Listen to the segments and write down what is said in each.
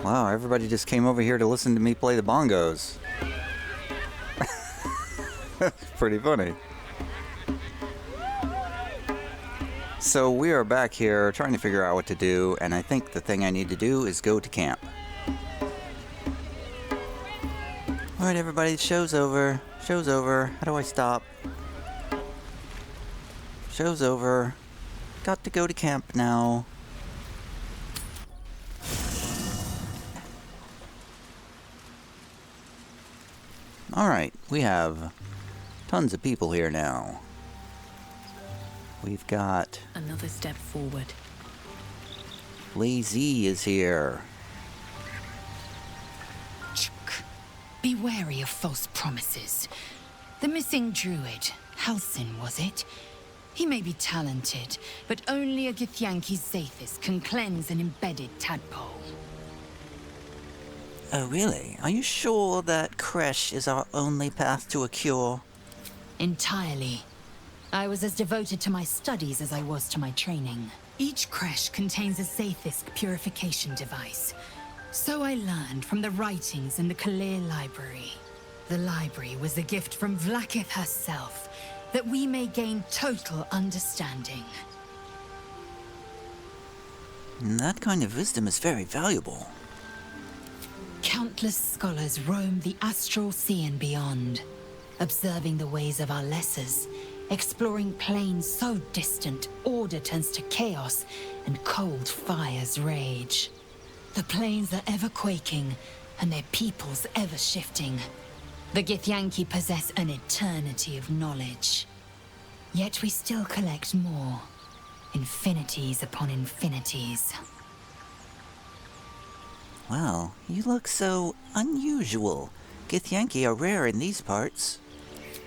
Wow, everybody just came over here to listen to me play the bongos. Pretty funny. So we are back here trying to figure out what to do, and I think the thing I need to do is go to camp. Alright everybody, the show's over. Show's over. How do I stop? Show's over. Got to go to camp now. Alright, we have tons of people here now. We've got... Another step forward. Lazy is here. Be wary of false promises. The missing druid, Halsin, was it? He may be talented, but only a Githyanki's Zathis can cleanse an embedded tadpole. Oh really? Are you sure that creche is our only path to a cure? Entirely. I was as devoted to my studies as I was to my training. Each creche contains a Zathis purification device. So I learned from the writings in the Kalir library. The library was a gift from Vlaakith herself, that we may gain total understanding. That kind of wisdom is very valuable. Countless scholars roam the astral sea and beyond, observing the ways of our lessers, exploring planes so distant order turns to chaos and cold fires rage. The planes are ever quaking, and their peoples ever shifting. The Githyanki possess an eternity of knowledge. Yet we still collect more. Infinities upon infinities. Wow, you look so unusual. Githyanki are rare in these parts.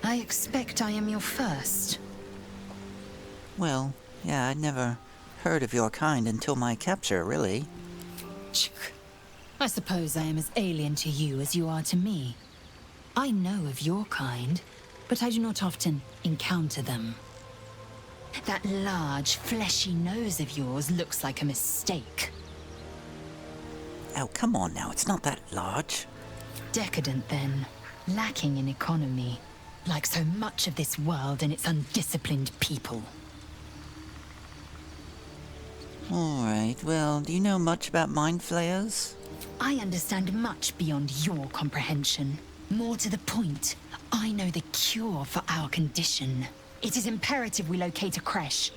I expect I am your first. Well, yeah, I'd never heard of your kind until my capture, really. I suppose I am as alien to you as you are to me. I know of your kind, but I do not often encounter them. That large, fleshy nose of yours looks like a mistake. Oh, come on now, it's not that large. Decadent, then. Lacking in economy. Like so much of this world and its undisciplined people. Alright, well, do you know much about mind flayers? I understand much beyond your comprehension. More to the point, I know the cure for our condition. It is imperative we locate a creche.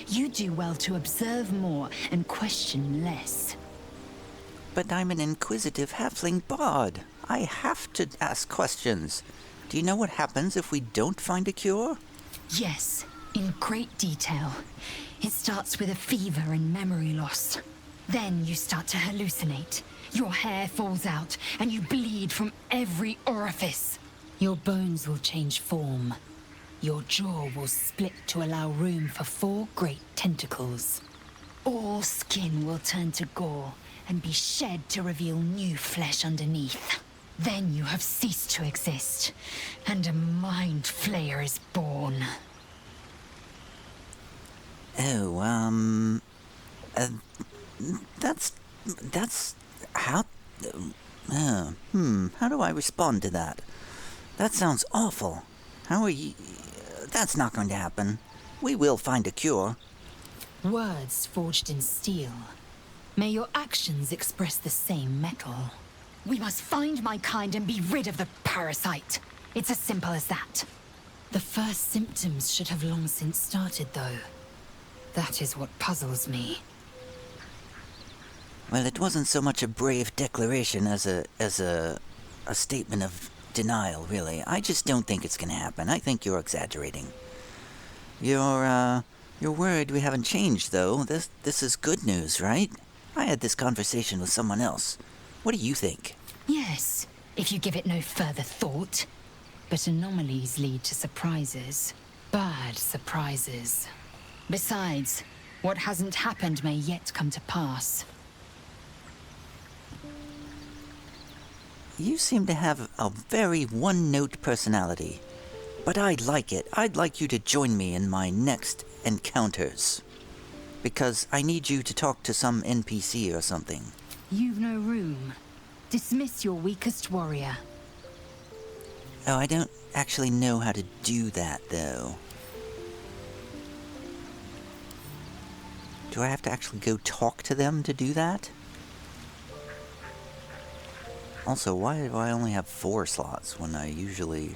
You do well to observe more and question less. But I'm an inquisitive halfling bard. I have to ask questions. Do you know what happens if we don't find a cure? Yes, in great detail. It starts with a fever and memory loss. Then you start to hallucinate. Your hair falls out, and you bleed from every orifice. Your bones will change form. Your jaw will split to allow room for 4 great tentacles. All skin will turn to gore and be shed to reveal new flesh underneath. Then you have ceased to exist, and a mind flayer is born. Oh, that's how, how do I respond to that? That sounds awful. How are you, that's not going to happen. We will find a cure. Words forged in steel. May your actions express the same metal. We must find my kind and be rid of the parasite. It's as simple as that. The first symptoms should have long since started, though. That is what puzzles me. Well, it wasn't so much a brave declaration as a statement of denial, really. I just don't think it's gonna happen. I think you're exaggerating. You're worried we haven't changed, though. This is good news, right? I had this conversation with someone else. What do you think? Yes, if you give it no further thought. But anomalies lead to surprises. Bad surprises. Besides, what hasn't happened may yet come to pass. You seem to have a very one-note personality. But I'd like it. I'd like you to join me in my next encounters. Because I need you to talk to some NPC or something. You've no room. Dismiss your weakest warrior. Oh, I don't actually know how to do that, though. Do I have to actually go talk to them to do that? Also, why do I only have 4 slots when I usually...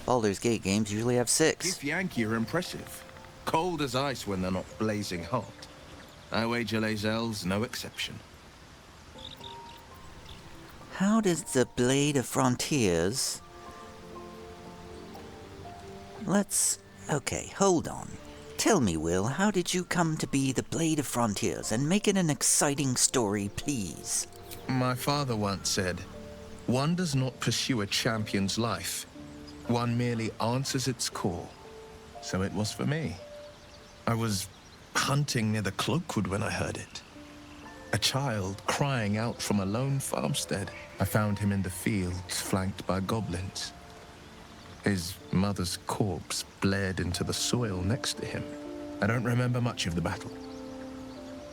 Baldur's Gate games usually have 6. If Yankee are impressive. Cold as ice when they're not blazing hot. I wager Lae'zel's no exception. How does the Blade of Frontiers... Okay, hold on. Tell me, Will, how did you come to be the Blade of Frontiers, and make it an exciting story, please? My father once said, one does not pursue a champion's life. One merely answers its call. So it was for me. I was hunting near the Cloakwood when I heard it. A child crying out from a lone farmstead. I found him in the fields, flanked by goblins. His mother's corpse bled into the soil next to him. I don't remember much of the battle,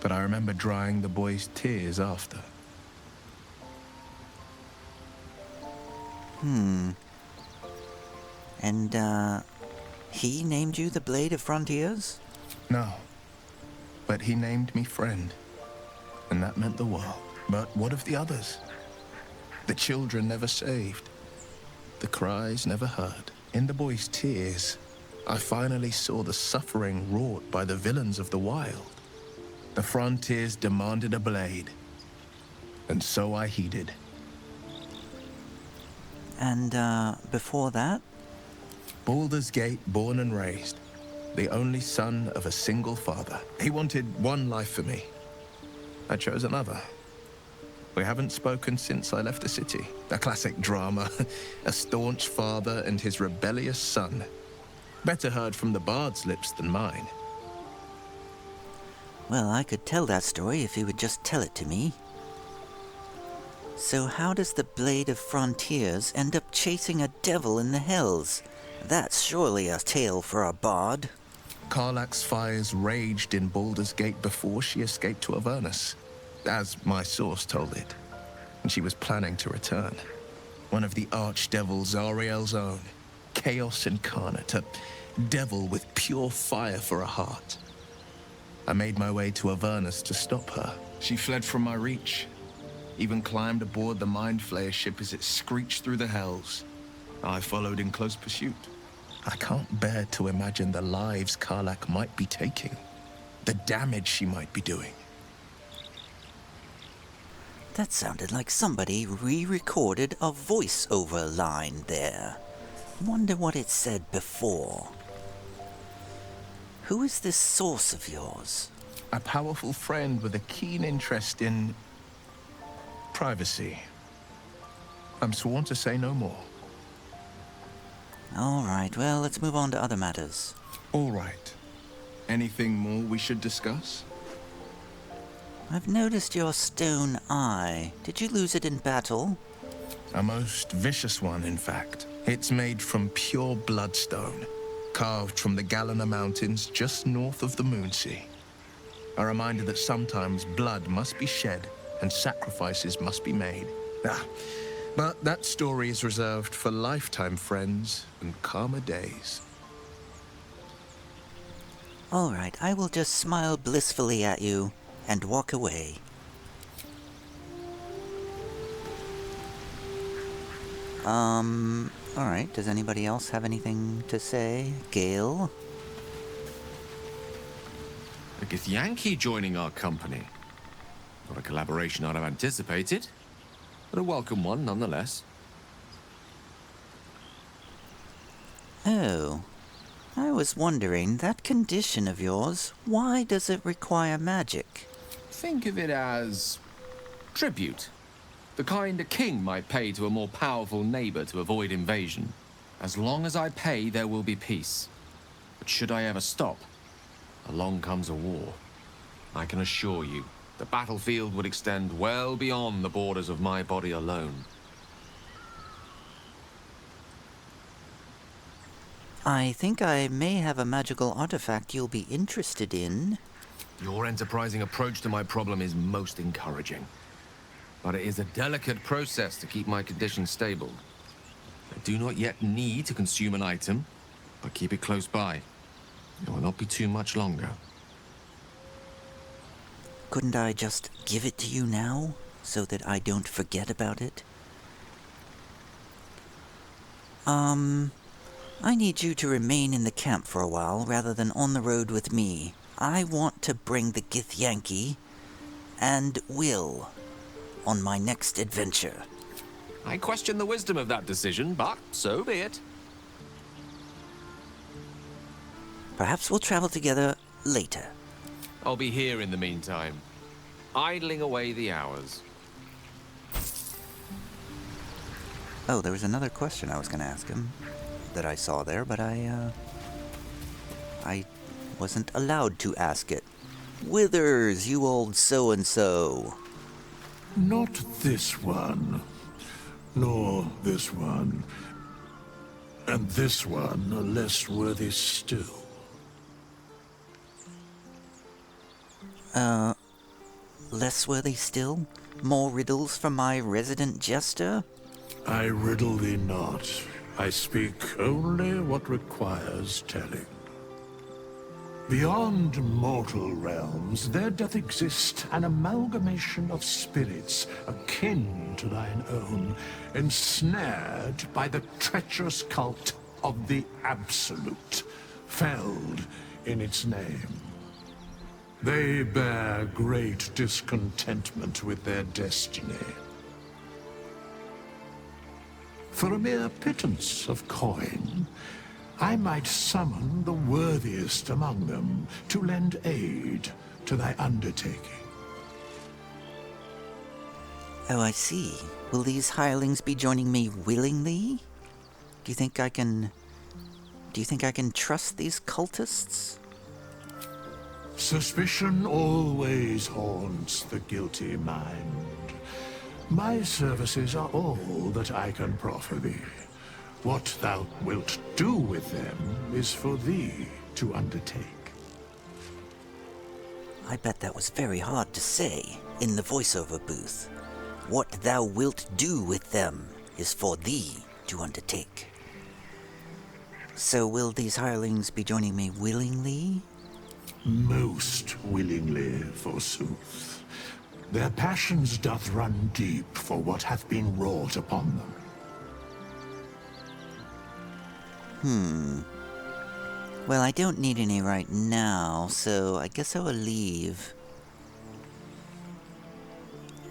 but I remember drying the boy's tears after. And, he named you the Blade of Frontiers? No, but he named me friend, and that meant the world. But what of the others? The children never saved. The cries never heard. In the boy's tears, I finally saw the suffering wrought by the villains of the wild. The frontiers demanded a blade, and so I heeded. And, before that? Baldur's Gate, born and raised. The only son of a single father. He wanted one life for me. I chose another. We haven't spoken since I left the city. A classic drama. A staunch father and his rebellious son. Better heard from the bard's lips than mine. Well, I could tell that story if you would just tell it to me. So how does the Blade of Frontiers end up chasing a devil in the hells? That's surely a tale for a bard. Karlach's fires raged in Baldur's Gate before she escaped to Avernus, as my source told it. And she was planning to return. One of the archdevils Zariel's own. Chaos incarnate, a devil with pure fire for a heart. I made my way to Avernus to stop her. She fled from my reach. Even climbed aboard the Mind Flayer ship as it screeched through the hells. I followed in close pursuit. I can't bear to imagine the lives Karlach might be taking. The damage she might be doing. That sounded like somebody re-recorded a voice-over line there. Wonder what it said before. Who is this source of yours? A powerful friend with a keen interest in... privacy. I'm sworn to say no more. Alright, well, let's move on to other matters. All right. Anything more we should discuss? I've noticed your stone eye. Did you lose it in battle? A most vicious one, in fact. It's made from pure bloodstone, carved from the Galena Mountains just north of the Moonsea. A reminder that sometimes blood must be shed and sacrifices must be made. But that story is reserved for lifetime friends and calmer days. Alright, I will just smile blissfully at you and walk away. Alright, does anybody else have anything to say? Gale? Look, it's Yankee joining our company. Not a collaboration I'd have anticipated, but a welcome one nonetheless. Oh, I was wondering, that condition of yours, why does it require magic? Think of it as tribute. The kind a king might pay to a more powerful neighbor to avoid invasion. As long as I pay, there will be peace. But should I ever stop, along comes a war. I can assure you, the battlefield would extend well beyond the borders of my body alone. I think I may have a magical artifact you'll be interested in. Your enterprising approach to my problem is most encouraging. But it is a delicate process to keep my condition stable. I do not yet need to consume an item, but keep it close by. It will not be too much longer. Couldn't I just give it to you now, so that I don't forget about it? I need you to remain in the camp for a while, rather than on the road with me. I want to bring the Githyanki and Will on my next adventure. I question the wisdom of that decision, but so be it. Perhaps we'll travel together later. I'll be here in the meantime, idling away the hours. Oh, there was another question I was going to ask him that I saw there, but I wasn't allowed to ask it. Withers, you old so-and-so. Not this one, nor this one, and this one are less worthy still. Less worthy still? More riddles from my resident jester? I riddle thee not. I speak only what requires telling. Beyond mortal realms, there doth exist an amalgamation of spirits akin to thine own, ensnared by the treacherous cult of the Absolute, felled in its name. They bear great discontentment with their destiny. For a mere pittance of coin, I might summon the worthiest among them to lend aid to thy undertaking. Oh, I see. Will these hirelings be joining me willingly? Do you think I can trust these cultists? Suspicion always haunts the guilty mind. My services are all that I can proffer thee. What thou wilt do with them is for thee to undertake. I bet that was very hard to say in the voiceover booth. What thou wilt do with them is for thee to undertake. So will these hirelings be joining me willingly? Most willingly, forsooth. Their passions doth run deep for what hath been wrought upon them. Well, I don't need any right now, so I guess I will leave.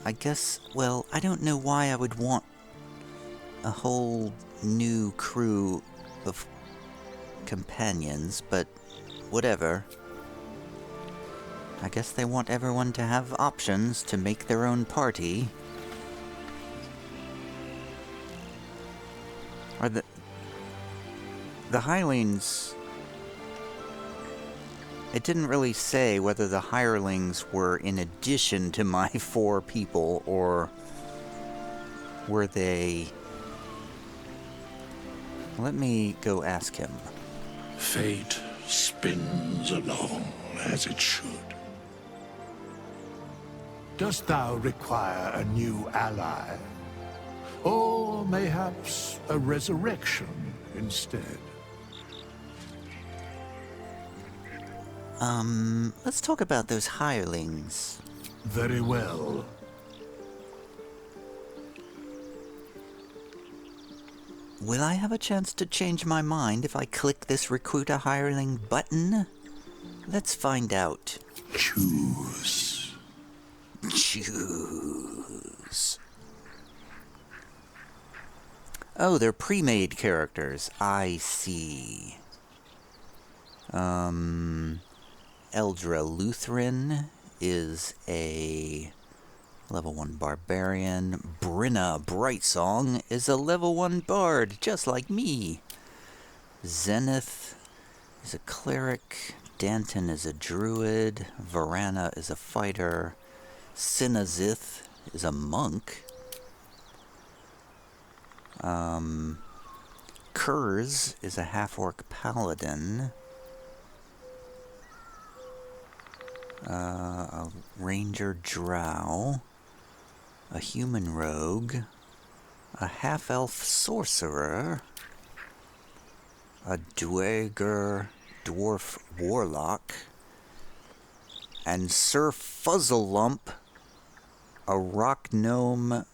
I don't know why I would want a whole new crew of companions, but whatever. I guess they want everyone to have options to make their own party. Are the hirelings... It didn't really say whether the hirelings were in addition to my 4 people, or were they... Let me go ask him. Fate spins along as it should. Dost thou require a new ally? Or mayhaps a resurrection instead? Let's talk about those hirelings. Very well. Will I have a chance to change my mind if I click this Recruit a Hireling button? Let's find out. Choose. Choose. Oh, they're pre-made characters. I see. Eldra Lutheran is a level 1 barbarian. Brinna Brightsong is a level 1 bard, just like me. Zenith is a cleric. Danton is a druid. Varana is a fighter. Sinazith is a monk. Kurz is a half-orc paladin. A ranger drow, a human rogue, a half-elf sorcerer, a dweger dwarf warlock, and Sir Fuzzlelump, a rock gnome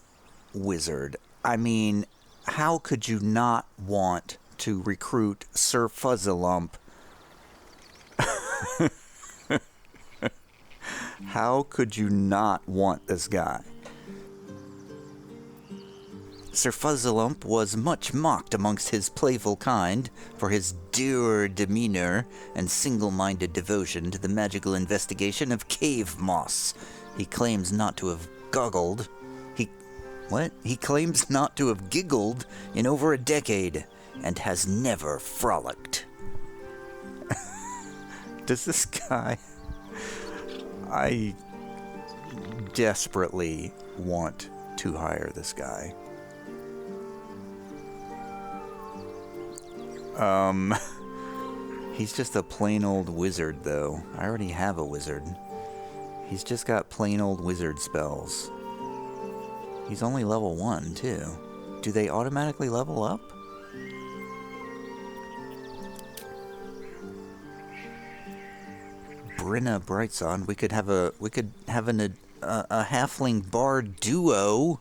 wizard. I mean, how could you not want to recruit Sir Fuzzlelump? How could you not want this guy? Sir Fuzzlelump was much mocked amongst his playful kind for his dour demeanor and single-minded devotion to the magical investigation of cave moss. He claims not to have goggled. He claims not to have giggled in over a decade and has never frolicked. Does this guy... I desperately want to hire this guy. He's just a plain old wizard, though. I already have a wizard. He's just got plain old wizard spells. He's only level 1, too. Do they automatically level up? Brinna Brightsong. We could have a halfling bard duo.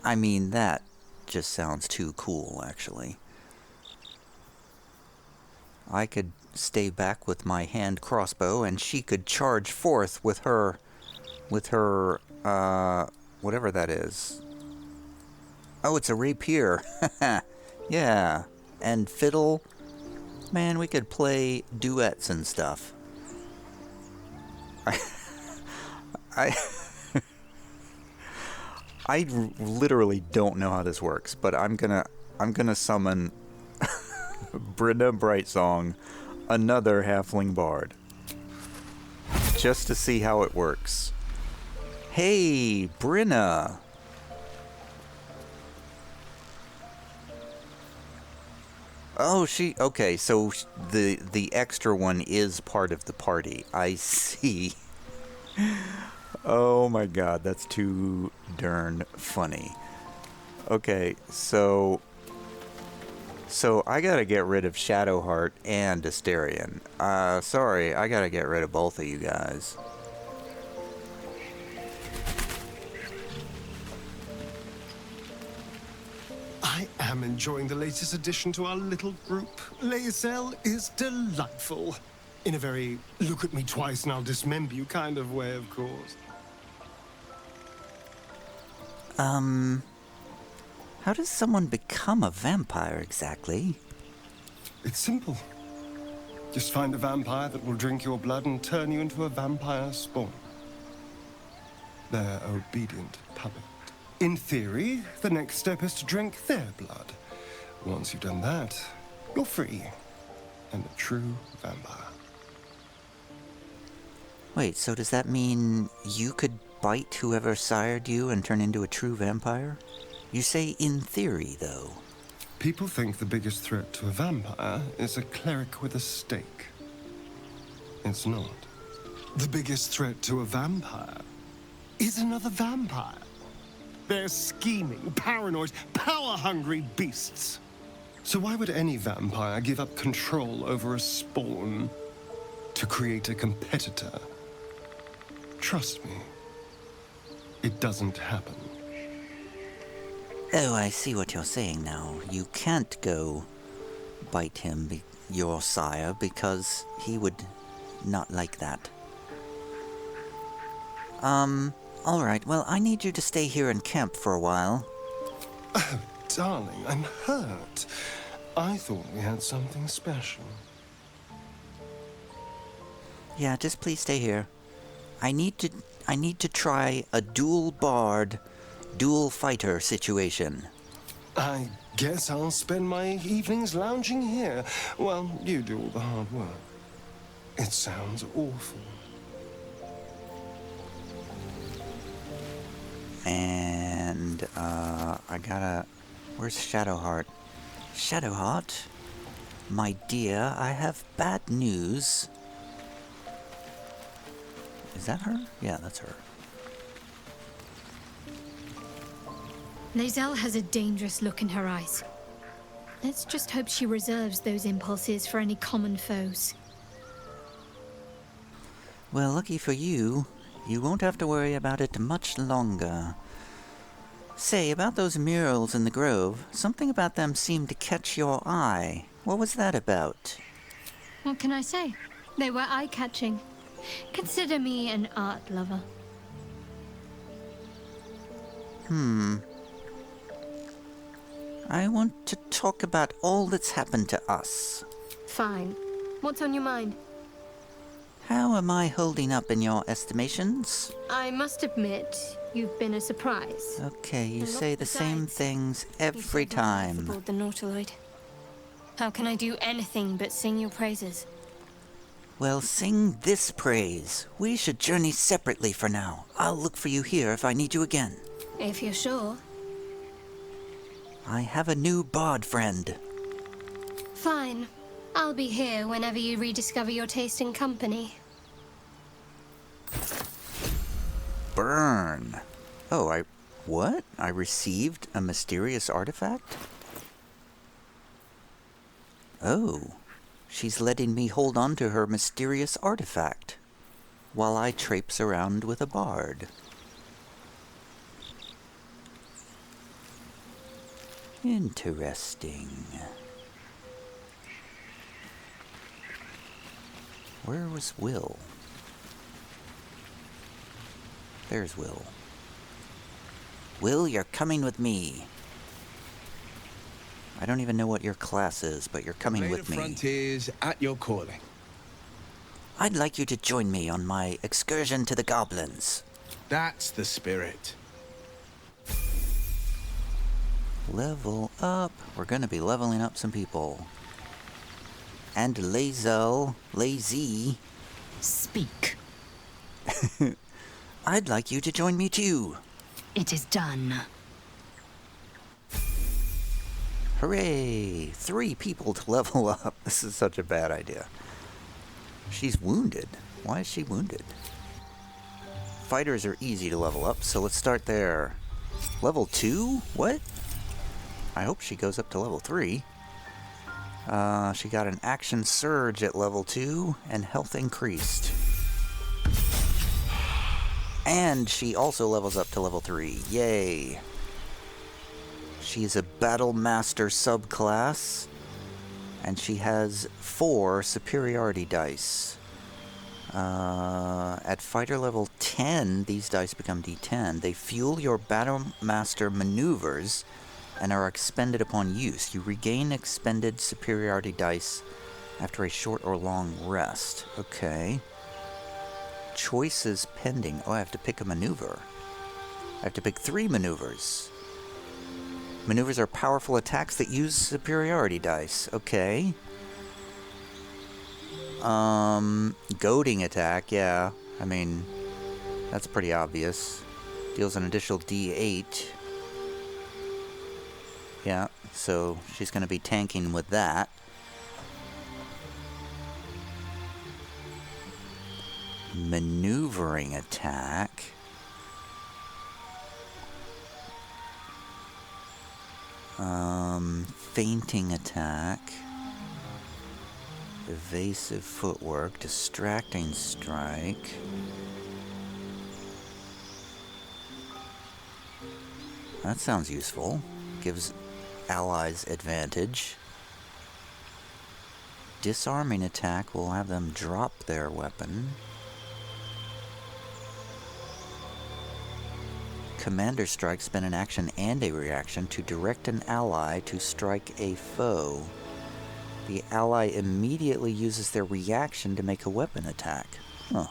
I mean, that just sounds too cool, actually. I could stay back with my hand crossbow, and she could charge forth with her, whatever that is. Oh, it's a rapier. Yeah. And fiddle. Man, we could play duets and stuff. I literally don't know how this works, but I'm gonna summon Brinna Brightsong, another halfling bard, just to see how it works. Hey, Brinna. Oh, okay, so the extra one is part of the party. I see. Oh my god, that's too darn funny. Okay, so I gotta get rid of Shadowheart and Asterion. Sorry, I gotta get rid of both of you guys. I am enjoying the latest addition to our little group. Lae'zel is delightful. In a very look at me twice and I'll dismember you kind of way, of course. How does someone become a vampire exactly? It's simple. Just find a vampire that will drink your blood and turn you into a vampire spawn. Their obedient puppet. In theory, the next step is to drink their blood. Once you've done that, you're free. And a true vampire. Wait, so does that mean you could bite whoever sired you and turn into a true vampire? You say in theory, though. People think the biggest threat to a vampire is a cleric with a stake. It's not. The biggest threat to a vampire is another vampire. They're scheming, paranoid, power-hungry beasts. So why would any vampire give up control over a spawn to create a competitor? Trust me, it doesn't happen. Oh, I see what you're saying now. You can't go bite him, your sire, because he would not like that. Alright, well, I need you to stay here and camp for a while. Oh, darling, I'm hurt. I thought we had something special. Yeah, just please stay here. I need to try a dual bard, dual fighter situation. I guess I'll spend my evenings lounging here while you do all the hard work. It sounds awful. And, I gotta... Where's Shadowheart? Shadowheart? My dear, I have bad news. Is that her? Yeah, that's her. Lae'zel has a dangerous look in her eyes. Let's just hope she reserves those impulses for any common foes. Well, lucky for you, you won't have to worry about it much longer. Say, about those murals in the grove, something about them seemed to catch your eye. What was that about? What can I say? They were eye-catching. Consider me an art lover. I want to talk about all that's happened to us. Fine. What's on your mind? How am I holding up in your estimations? I must admit, you've been a surprise. Okay, you And say look the same besides. things You every saved my life time. aboard the Nautiloid. How can I do anything but sing your praises? Well, sing this praise. We should journey separately for now. I'll look for you here if I need you again. If you're sure. I have a new bard friend. Fine. I'll be here whenever you rediscover your taste in company. Burn. Oh, what? I received a mysterious artifact? Oh, she's letting me hold on to her mysterious artifact while I traipse around with a bard. Interesting. Where was Will? There's Will. Will, you're coming with me. I don't even know what your class is, but you're coming Blade with of me. Frontiers at your calling. I'd like you to join me on my excursion to the goblins. That's the spirit. Level up. We're gonna be leveling up some people. And Lazy. Speak. I'd like you to join me too. It is done. Hooray! 3 people to level up. This is such a bad idea. She's wounded. Why is she wounded? Fighters are easy to level up, so let's start there. Level 2? What? I hope she goes up to level 3. She got an action surge at level 2 and health increased. And she also levels up to level 3. Yay! She is a Battle Master subclass, and she has 4 superiority dice. At fighter level 10, these dice become D10. They fuel your Battle Master maneuvers and are expended upon use. You regain expended superiority dice after a short or long rest. Okay. Choices pending. Oh, I have to pick a maneuver. I have to pick 3 maneuvers. Maneuvers are powerful attacks that use superiority dice. Okay. Goading attack, yeah. I mean, that's pretty obvious. Deals an additional D8. Yeah, so she's going to be tanking with that. Maneuvering attack. Fainting attack. Evasive footwork. Distracting strike. That sounds useful. Gives allies advantage. Disarming attack will have them drop their weapon. Commander strike, spend an action and a reaction to direct an ally to strike a foe. The ally immediately uses their reaction to make a weapon attack. Huh.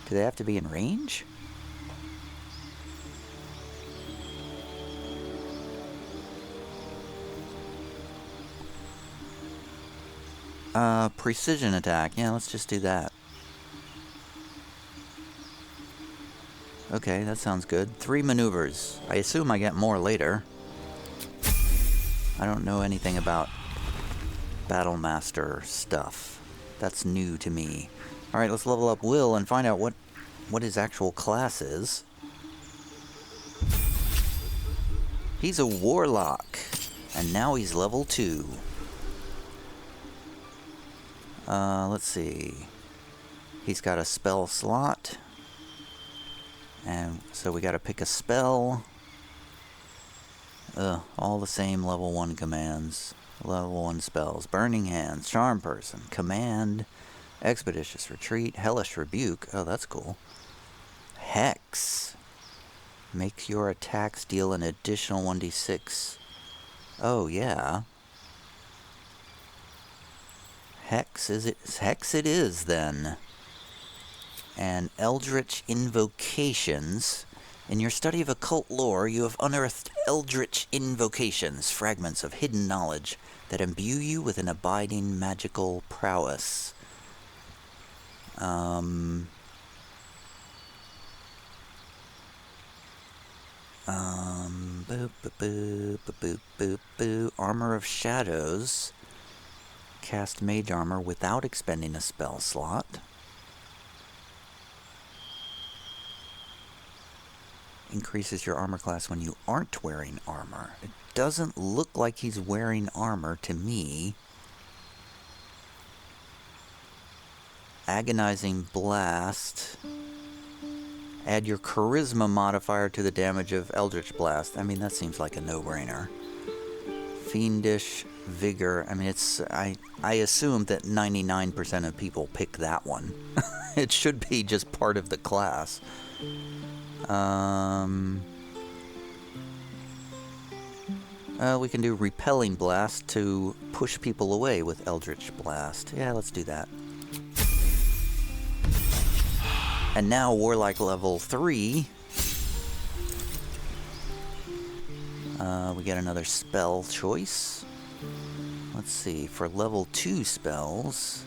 Do they have to be in range? Precision attack. Yeah, let's just do that. Okay, that sounds good. 3 maneuvers. I assume I get more later. I don't know anything about Battle Master stuff. That's new to me. Alright, let's level up Will and find out what what his actual class is. He's a warlock, and now he's level 2. Let's see. He's got a spell slot, and so we gotta pick a spell. All the same level 1 commands. Level 1 spells. Burning Hands, Charm Person, Command, Expeditious Retreat, Hellish Rebuke. Oh, that's cool. Hex. Make your attacks deal an additional 1d6. Oh, yeah. Hex it is, then. And Eldritch Invocations. In your study of occult lore, you have unearthed Eldritch Invocations, fragments of hidden knowledge that imbue you with an abiding magical prowess. Boop, boop, boop, boop, boop, boop. Armor of Shadows. Cast mage armor without expending a spell slot. Increases your armor class when you aren't wearing armor. It doesn't look like he's wearing armor to me. Agonizing Blast. Add your charisma modifier to the damage of Eldritch Blast. I mean, that seems like a no-brainer. Fiendish Vigor. I mean, I assume that 99% of people pick that one. It should be just part of the class. We can do Repelling Blast to push people away with Eldritch Blast. Yeah, let's do that. And now Warlock level 3. We get another spell choice. Let's see, for level 2 spells,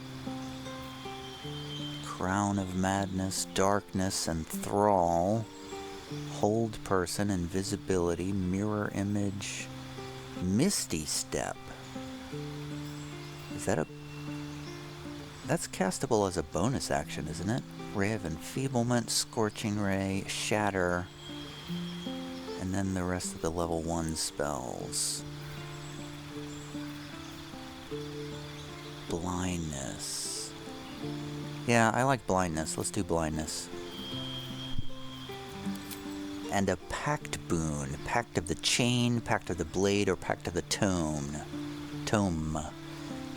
Crown of Madness, Darkness, and Thrall, Hold Person, Invisibility, Mirror Image, Misty Step. Is that a... That's castable as a bonus action, isn't it? Ray of Enfeeblement, Scorching Ray, Shatter, and then the rest of the level 1 spells. Blindness. Yeah, I like Blindness. Let's do Blindness. And a Pact Boon. Pact of the Chain, Pact of the Blade, or Pact of the Tome.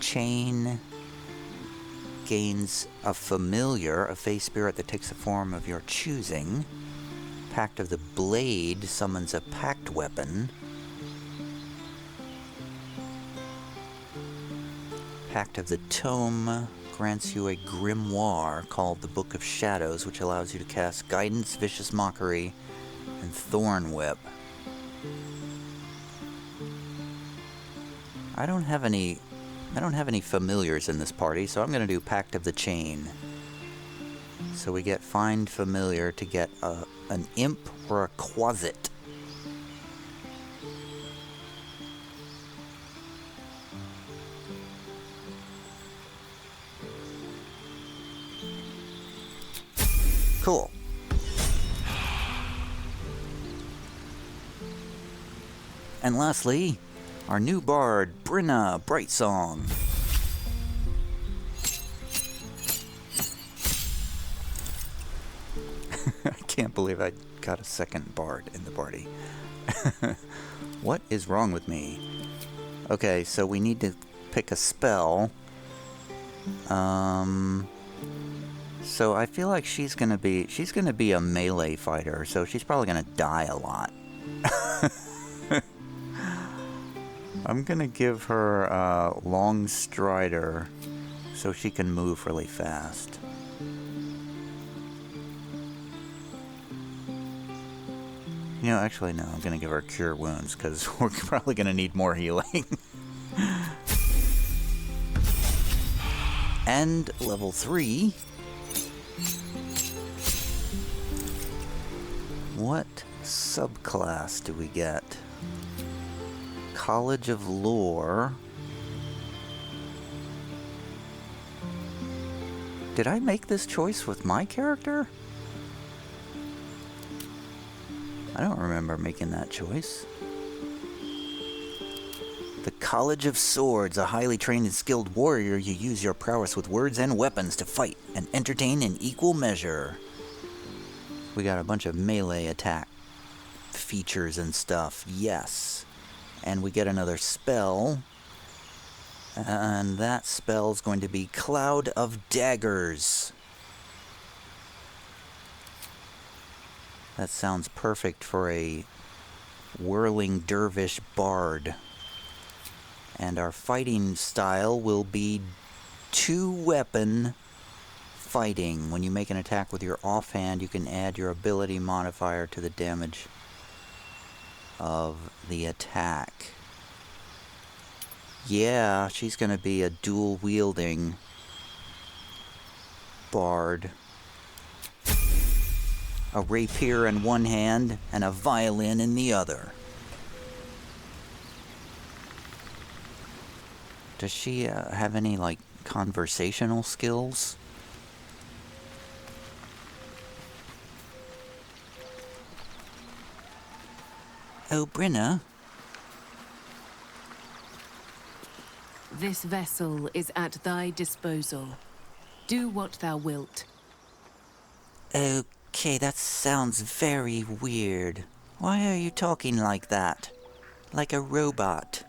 Chain gains a familiar, a Fey spirit that takes the form of your choosing. Pact of the Blade summons a pact weapon. Pact of the Tome grants you a grimoire called the Book of Shadows, which allows you to cast Guidance, Vicious Mockery, and Thorn Whip. I don't have any familiars in this party, so I'm going to do Pact of the Chain. So we get Find Familiar to get an imp or a quasit. Cool. And lastly, our new bard, Brinna Brightsong. I can't believe I got a second bard in the party. What is wrong with me? Okay, so we need to pick a spell. So I feel like she's gonna be a melee fighter, so she's probably gonna die a lot. I'm gonna give her Long Strider so she can move really fast. You know, actually, no, I'm gonna give her Cure Wounds because we're probably gonna need more healing. And level 3. What subclass do we get? College of Lore. Did I make this choice with my character? I don't remember making that choice. The College of Swords. A highly trained and skilled warrior, you use your prowess with words and weapons to fight and entertain in equal measure. We got a bunch of melee attack features and stuff. Yes. And we get another spell. And that spell's going to be Cloud of Daggers. That sounds perfect for a whirling dervish bard. And our fighting style will be 2-weapon fighting. When you make an attack with your offhand, you can add your ability modifier to the damage of the attack. Yeah, she's gonna be a dual-wielding bard. A rapier in one hand and a violin in the other. Does she have any, like, conversational skills? Oh, Brinna. This vessel is at thy disposal. Do what thou wilt. Okay, that sounds very weird. Why are you talking like that? Like a robot?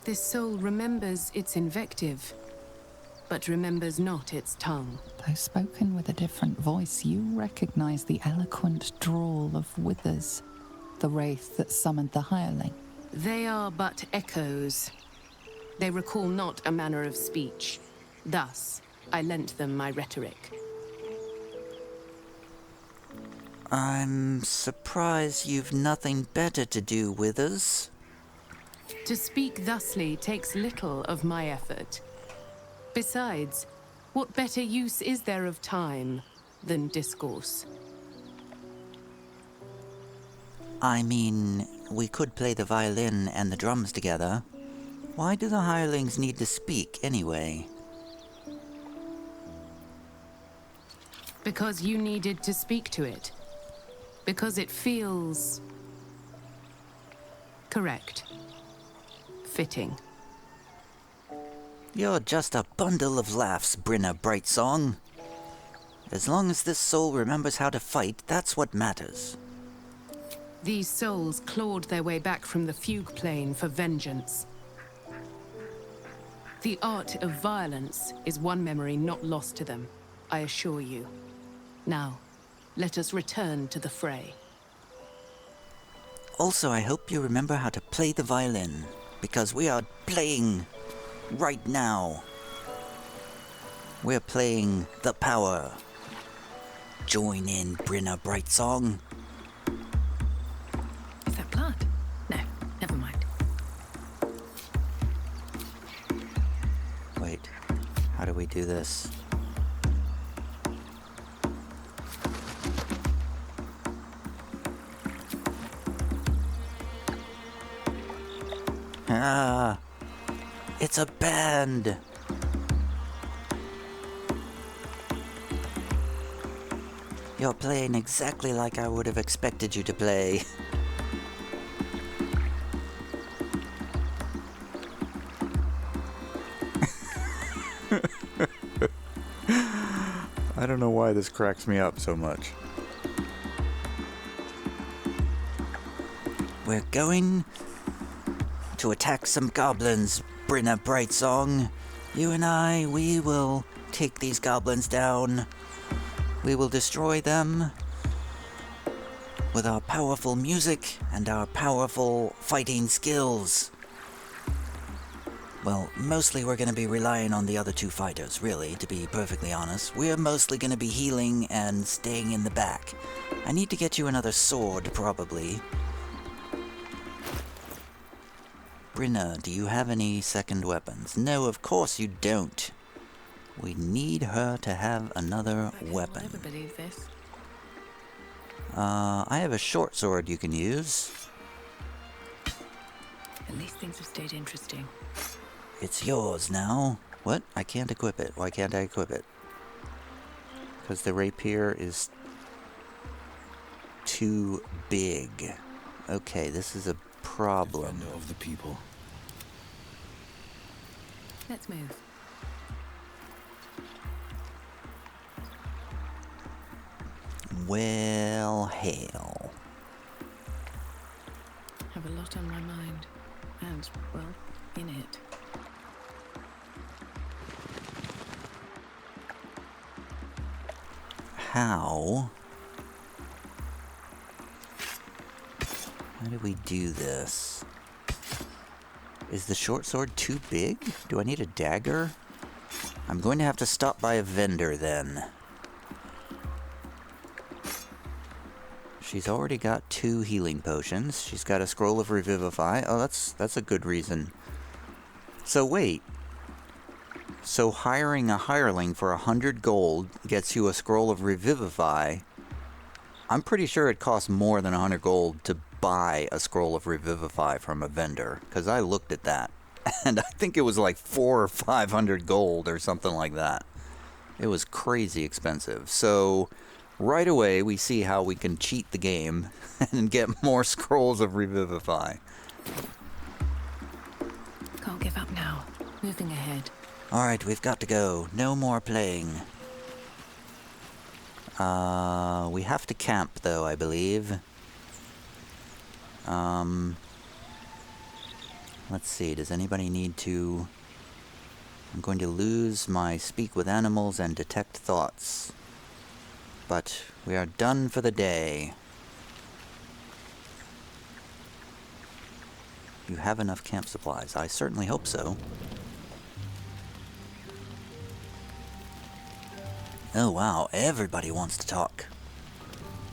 This soul remembers its invective, but remembers not its tongue. Though spoken with a different voice, you recognize the eloquent drawl of Withers, the wraith that summoned the hireling. They are but echoes. They recall not a manner of speech. Thus, I lent them my rhetoric. I'm surprised you've nothing better to do, Withers. To speak thusly takes little of my effort. Besides, what better use is there of time than discourse? I mean, we could play the violin and the drums together. Why do the hirelings need to speak, anyway? Because you needed to speak to it. Because it feels... correct. Fitting. You're just a bundle of laughs, Brinna Brightsong. As long as this soul remembers how to fight, that's what matters. These souls clawed their way back from the fugue plane for vengeance. The art of violence is one memory not lost to them, I assure you. Now, let us return to the fray. Also, I hope you remember how to play the violin, because we are playing right now. We're playing the power. Join in, Brinna Brightsong. Is that blood? No, never mind. Wait, how do we do this? Ah, it's a band. You're playing exactly like I would have expected you to play. I don't know why this cracks me up so much. We're going to attack some goblins, Brinna Brightsong. You and I, we will take these goblins down. We will destroy them with our powerful music and our powerful fighting skills. Well, mostly we're going to be relying on the other two fighters, really, to be perfectly honest. We're mostly going to be healing and staying in the back. I need to get you another sword, probably. Brinna, do you have any second weapons? No, of course you don't. We need her to have another weapon. I'll never believe this. I have a short sword you can use. At least things have stayed interesting. It's yours now. What? I can't equip it. Why can't I equip it? Because the rapier is too big. Okay, this is a problem. Defender of the people. Let's move. Well, hell. Have a lot on my mind. And, well, in it. How do we do this? Is the short sword too big? Do I need a dagger? I'm going to have to stop by a vendor then. She's already got 2 healing potions. She's got a scroll of Revivify. Oh, that's a good reason. So wait. So hiring a hireling for 100 gold gets you a scroll of Revivify. I'm pretty sure it costs more than 100 gold to buy a scroll of Revivify from a vendor, because I looked at that, and I think it was like 400 or 500 gold or something like that. It was crazy expensive. So right away we see how we can cheat the game and get more scrolls of Revivify. Can't give up now. Moving ahead. Alright, we've got to go. No more playing. We have to camp, though, I believe. Let's see, does anybody need to... I'm going to lose my speak with animals and detect thoughts. But we are done for the day. You have enough camp supplies. I certainly hope so. Oh wow, everybody wants to talk.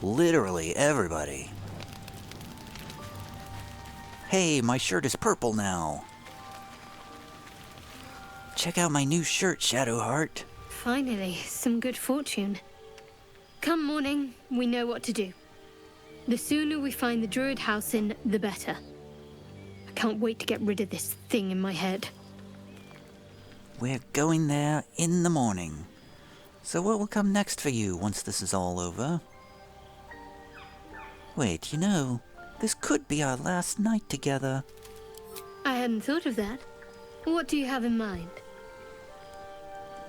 Literally everybody. Hey, my shirt is purple now. Check out my new shirt, Shadowheart. Finally, some good fortune. Come morning, we know what to do. The sooner we find the druid house in, the better. I can't wait to get rid of this thing in my head. We're going there in the morning. So what will come next for you once this is all over? Wait, you know, this could be our last night together. I hadn't thought of that. What do you have in mind?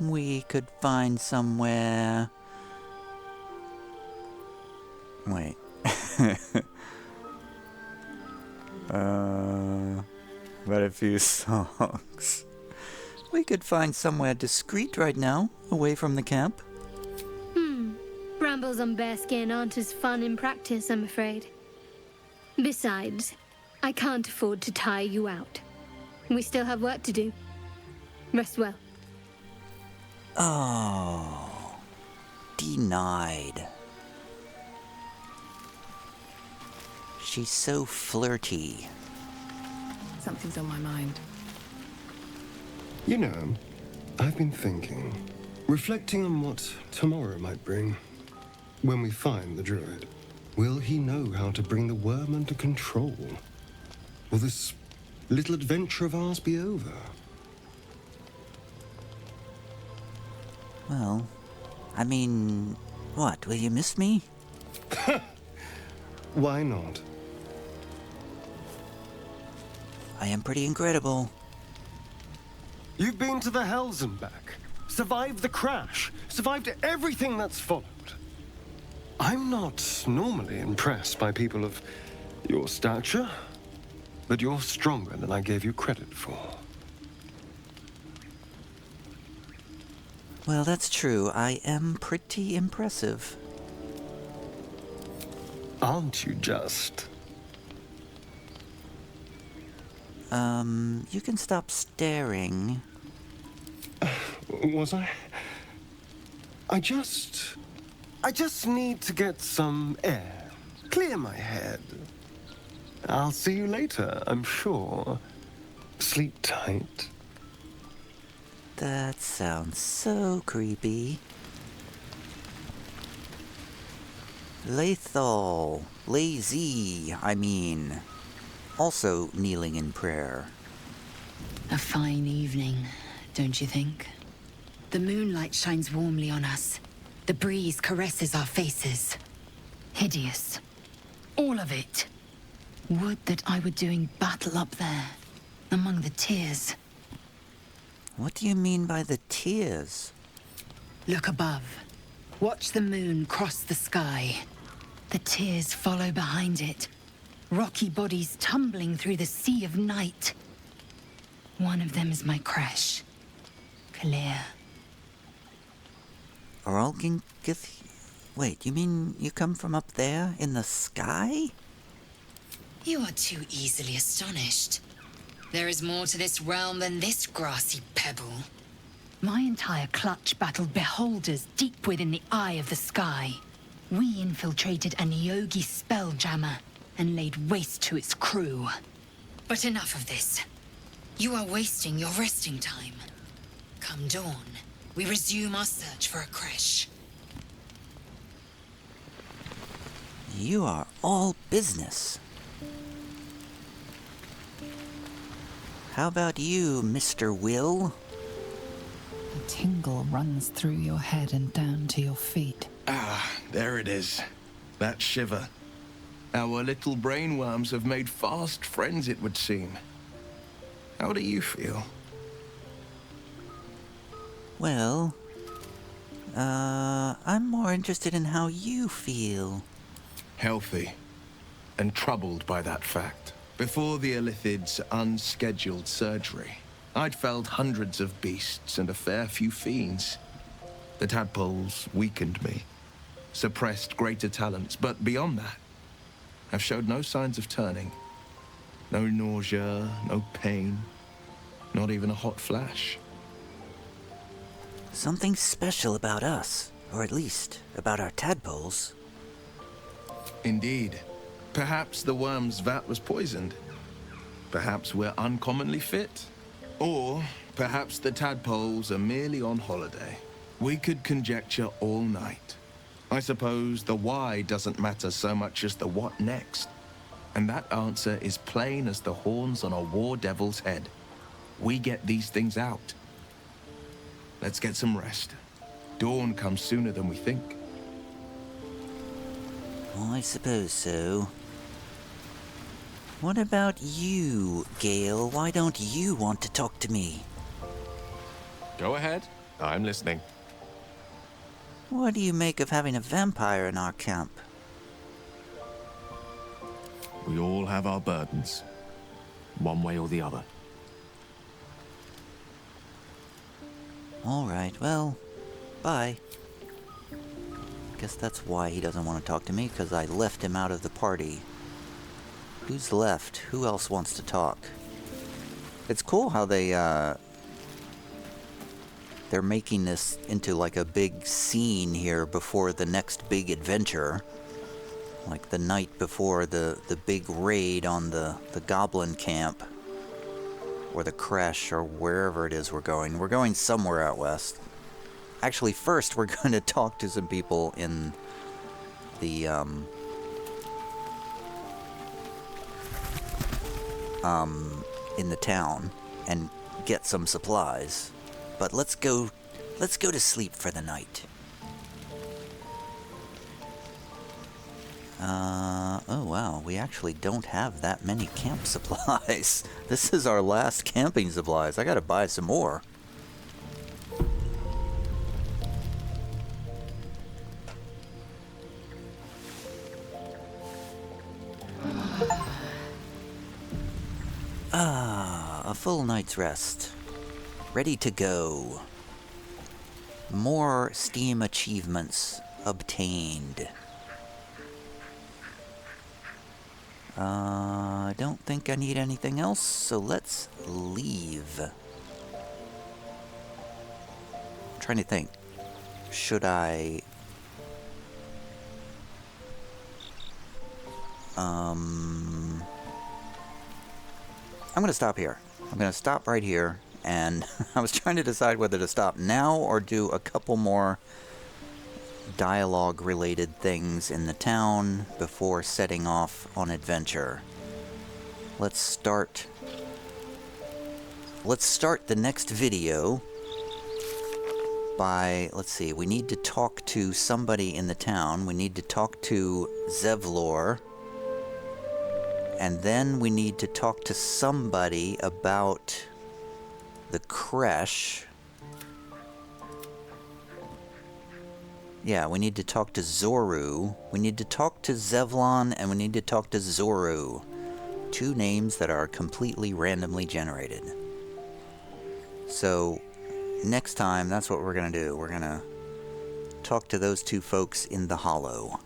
We could find somewhere... Wait. But a few songs. We could find somewhere discreet right now, away from the camp. Brambles on bearskin aren't as fun in practice, I'm afraid. Besides, I can't afford to tire you out. We still have work to do. Rest well. Oh. Denied. She's so flirty. Something's on my mind. You know, I've been thinking, reflecting on what tomorrow might bring. When we find the druid, will he know how to bring the worm under control? Will this little adventure of ours be over? Well, I mean, what, will you miss me? Why not? I am pretty incredible. You've been to the Hells and back, survived the crash, survived everything that's followed. I'm not normally impressed by people of your stature, but you're stronger than I gave you credit for. Well, that's true. I am pretty impressive. Aren't you just? You can stop staring. Was I? I just need to get some air. Clear my head. I'll see you later, I'm sure. Sleep tight. That sounds so creepy. Lethal. Lazy, I mean. Also kneeling in prayer. A fine evening, don't you think? The moonlight shines warmly on us. The breeze caresses our faces. Hideous, All of it. Would that I were doing battle up there, among the tears. What do you mean by the tears? Look above. Watch the moon cross the sky. The tears follow behind it. Rocky bodies tumbling through the sea of night. One of them is my crash. Clear. Oralgingith? Wait, you mean you come from up there in the sky? You are too easily astonished. There is more to this realm than this grassy pebble. My entire clutch battled beholders deep within the eye of the sky. We infiltrated a Nyogi spelljammer and laid waste to its crew. But enough of this. You are wasting your resting time. Come dawn, we resume our search for a creche. You are all business. How about you, Mr. Will? A tingle runs through your head and down to your feet. Ah, there it is. That shiver. Our little brainworms have made fast friends, it would seem. How do you feel? Well, I'm more interested in how you feel. Healthy. And troubled by that fact. Before the Illithid's unscheduled surgery, I'd felled hundreds of beasts and a fair few fiends. The tadpoles weakened me, suppressed greater talents, but beyond that, I've showed no signs of turning. No nausea, no pain, not even a hot flash. Something special about us, or at least about our tadpoles. Indeed. Perhaps the worm's vat was poisoned. Perhaps we're uncommonly fit. Or perhaps the tadpoles are merely on holiday. We could conjecture all night. I suppose the why doesn't matter so much as the what next. And that answer is plain as the horns on a war devil's head. We get these things out. Let's get some rest. Dawn comes sooner than we think. Well, I suppose so. What about you, Gale? Why don't you want to talk to me? Go ahead. I'm listening. What do you make of having a vampire in our camp? We all have our burdens, one way or the other. All right, well, bye. Guess that's why he doesn't want to talk to me, because I left him out of the party. Who's left? Who else wants to talk? It's cool how they're making this into like a big scene here before the next big adventure. Like the night before the big raid on the goblin camp. Or the creche, or wherever it is we're going. We're going somewhere out west. Actually, first we're going to talk to some people in the, in the town and get some supplies. But let's go to sleep for the night. Oh wow, we actually don't have that many camp supplies. This is our last camping supplies. I gotta buy some more. A full night's rest. Ready to go. More Steam achievements obtained. I don't think I need anything else, so let's leave. I'm trying to think. Should I... I'm gonna stop here. I'm gonna stop right here, and I was trying to decide whether to stop now or do a couple more dialogue-related things in the town before setting off on adventure. Let's start the next video by, let's see, we need to talk to somebody in the town. We need to talk to Zevlor. And then we need to talk to somebody about the creche. Yeah, we need to talk to Zoru. We need to talk to Zevlon, and we need to talk to Zoru. 2 names that are completely randomly generated. So, next time, that's what we're going to do. We're going to talk to those 2 folks in the Hollow.